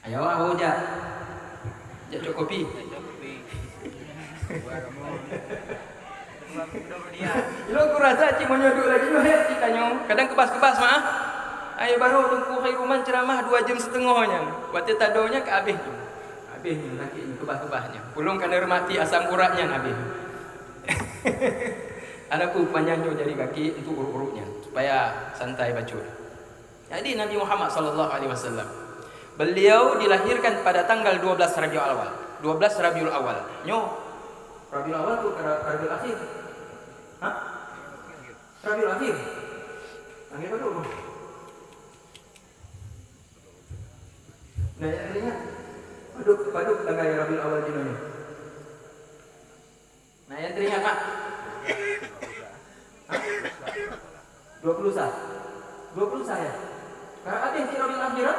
Ayo awak hujat. Jak cok kopi. Lo aku rasa cik menyodok lagi no hayat cik tanya. Kadang kebas-kebas mah. Ayo baru tunggu Khairuman ceramah 2,5 jam. Waktu tadonya ke habis. Habisnya laki ni kebas-kebasnya. Pulung kena remati asam uratnya habis. Anakku panjangnya jadi kaki untuk urut-urutnya supaya santai bacur. Jadi Nabi Muhammad sallallahu alaihi wasallam beliau dilahirkan pada tanggal 12 Rabiul Awal. 12 Rabiul Awal. Nyo. Rabiul Awal tu Rabiul Akhir. Hah? Rabiul Akhir. Angin apa tu? Nah, ya ingat. Paduk tanggal Rabiul Awal di mana? Nah, yang teringat Pak. Hah? 20 sah. 20 sah ya. Karena ada yang Rabiul Akhir.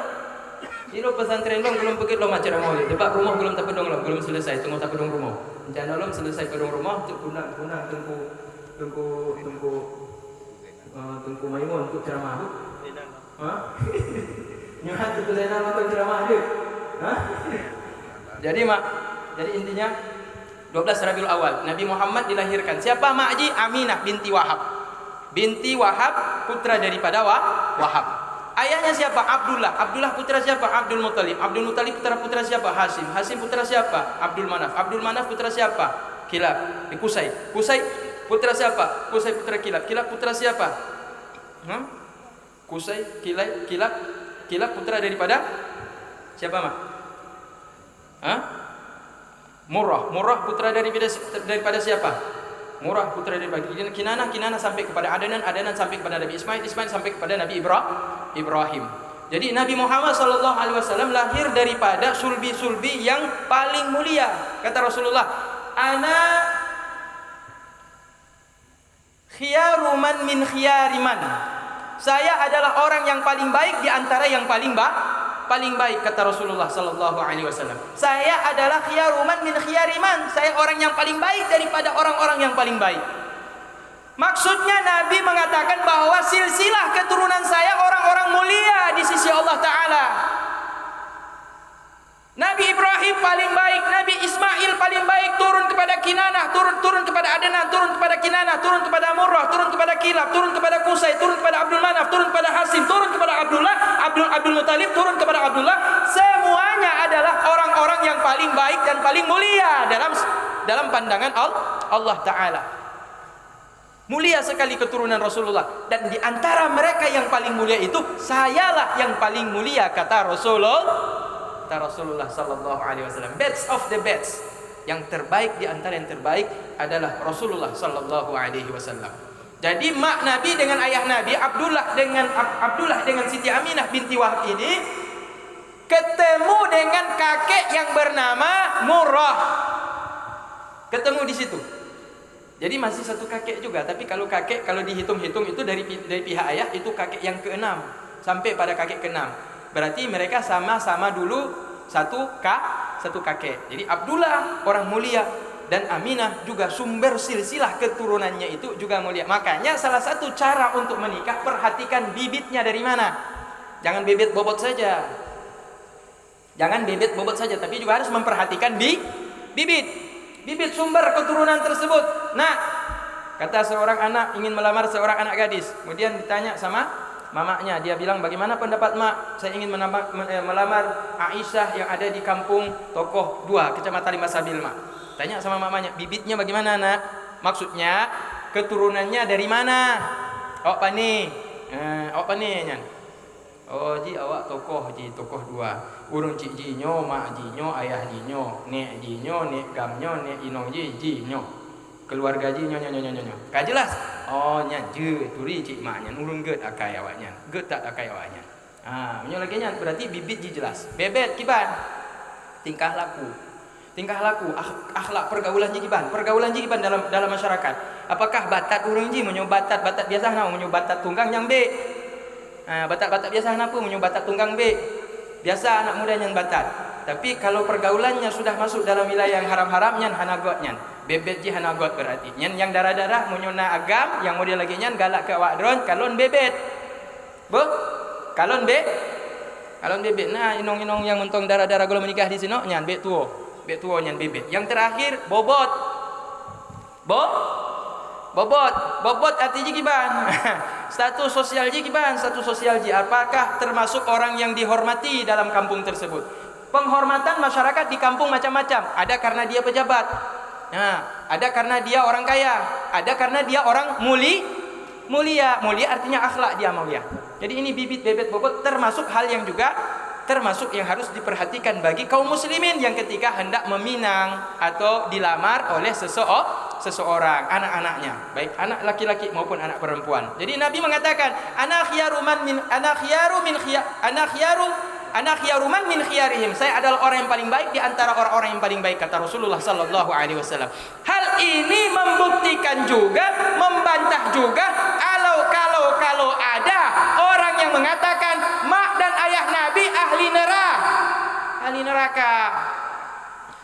Silo pesantren long belum pergi long acara mau. Debat rumah belum tak pedong long, belum selesai. Tunggu tak pedong rumah. Rencana long selesai pedong rumah untuk punang tunggu Maimun untuk ceramah tu. Hah? Nyuhat tu Zainal untuk ceramah dia. Hah? Jadi intinya 12 Rabiul Awal Nabi Muhammad dilahirkan. Siapa mak Haji? Aminah binti Wahab. Binti Wahab putra daripada Wahab. Ayahnya siapa? Abdullah. Abdullah putra siapa? Abdul Muttalib. Abdul Muttalib putra siapa? Hashim. Hashim putra siapa? Abdul Manaf. Abdul Manaf putra siapa? Kilab. Qusay. Qusay putra siapa? Qusay putra Kilab. Kilab putra siapa? Qusay, Kilab putra daripada siapa mak? Murrah putra daripada siapa? Murrah putra daripada Kinanah sampai kepada Adnan sampai kepada Nabi Ismail sampai kepada Nabi Ibrahim. Jadi Nabi Muhammad sallallahu alaihi wasallam lahir daripada sulbi yang paling mulia. Kata Rasulullah, ana khiyaru man min khiyari man. Saya adalah orang yang paling baik di antara yang paling baik, kata Rasulullah sallallahu alaihi wasallam. Saya adalah khiyaru man min khiyari man. Saya orang yang paling baik daripada orang-orang yang paling baik. Maksudnya Nabi mengatakan bahwa silsilah keturunan saya orang-orang mulia di sisi Allah Ta'ala. Nabi Ibrahim paling baik, Nabi Ismail paling baik, turun kepada Kinanah, turun kepada Adnan, turun kepada Kinanah, turun kepada Murrah, turun kepada Kilab, turun kepada Qusay, turun kepada Abdul Manaf, turun kepada Hashim, turun kepada Abdul Muttalib, turun kepada Abdullah. Semuanya adalah orang-orang yang paling baik dan paling mulia dalam pandangan Allah Ta'ala. Mulia sekali keturunan Rasulullah, dan di antara mereka yang paling mulia itu sayalah yang paling mulia, kata Rasulullah sallallahu alaihi wasallam. Best of the best, yang terbaik di antara yang terbaik adalah Rasulullah sallallahu alaihi wasallam. Jadi mak Nabi dengan ayah Nabi Abdullah dengan Siti Aminah binti Wahab ini ketemu dengan kakek yang bernama Murrah. Ketemu di situ. Jadi masih satu kakek juga, tapi kalau dihitung-hitung itu dari pihak ayah itu kakek yang ke-6 sampai pada kakek ke-6. Berarti mereka sama-sama dulu satu kakek. Jadi Abdullah orang mulia dan Aminah juga sumber silsilah keturunannya itu juga mulia. Makanya salah satu cara untuk menikah, perhatikan bibitnya dari mana. Jangan bebet bobot saja. Tapi juga harus memperhatikan bibit sumber keturunan tersebut. Nah, kata seorang anak ingin melamar seorang anak gadis. Kemudian ditanya sama mamanya, dia bilang, bagaimana pendapat mak? Saya ingin melamar Aisyah yang ada di kampung Tokoh 2, Kecamatan Limasabil mak. Tanya sama mamanya, bibitnya bagaimana nak? Maksudnya keturunannya dari mana? Awak pani nyan. Oh ji awak Tokoh 2. Urung cik jinyo, mak jinyo, ayah jinyo, nek jinyo, nek gamnyo, nek inong jinyo. Keluarga jinyo. Ka jelas? Oh nyan je turi cik mak nyan urung geut akai awaknya. Geut tak akai awaknya. Menyo lagi nyan berarti bibit ji jelas. Bebet kiban. Tingkah laku, akhlak pergaulan ji kiban. Dalam masyarakat. Apakah batat urung ji menyo batat biasa na menyo batat tunggang yang be. Batat biasa na pun menyo batat tunggang be. Biasa anak muda yang batat. Tapi kalau pergaulannya sudah masuk dalam wilayah yang haram-haram nyan hanagot nyan. Bebet ji hanagot berarti. Nyan yang darah-darah munyona agam, yang model lagi nyan galak ke awak dron kalon bebet. Kalon Kalau bebek nah inong-inong yang mentong darah-darah gula menikah di sini nyan bebek tua nyan bebek. Yang terakhir bobot. Bobot artinya gimana? Status sosial gimana? Status sosial apakah termasuk orang yang dihormati dalam kampung tersebut? Penghormatan masyarakat di kampung macam-macam. Ada karena dia pejabat. Nah, ada karena dia orang kaya, ada karena dia orang mulia. Mulia artinya akhlak dia mulia. Jadi ini bibit bobot termasuk hal yang juga termasuk yang harus diperhatikan bagi kaum muslimin yang ketika hendak meminang atau dilamar oleh seseorang, anak-anaknya, baik anak laki-laki maupun anak perempuan. Jadi Nabi mengatakan, ana khiyaru man min khiyarihim. Saya adalah orang yang paling baik di antara orang-orang yang paling baik, kata Rasulullah sallallahu alaihi wasallam. Hal ini membuktikan juga, membantah juga kalau ada orang yang mengatakan mak dan ayah Nabi ahli neraka.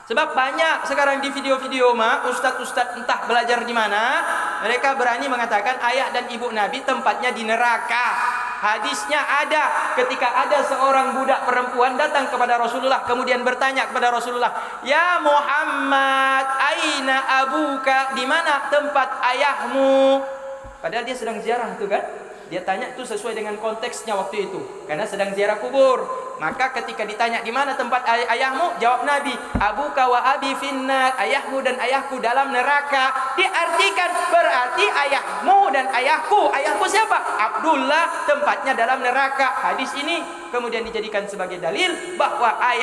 Sebab banyak sekarang di video-video ustadz entah belajar di mana, mereka berani mengatakan ayah dan ibu Nabi tempatnya di neraka. Hadisnya ada ketika ada seorang budak perempuan datang kepada Rasulullah kemudian bertanya kepada Rasulullah, "Ya Muhammad, aina abuka? Di mana tempat ayahmu?" Padahal dia sedang ziarah itu kan. Dia tanya itu sesuai dengan konteksnya waktu itu karena sedang ziarah kubur. Maka ketika ditanya di mana tempat ayahmu, jawab Nabi, abuka wa abi finnar, ayahmu dan ayahku dalam neraka. Diartikan berarti ayahmu dan ayahku. Ayahku siapa? Abdullah, tempatnya dalam neraka. Hadis ini kemudian dijadikan sebagai dalil bahwa ayah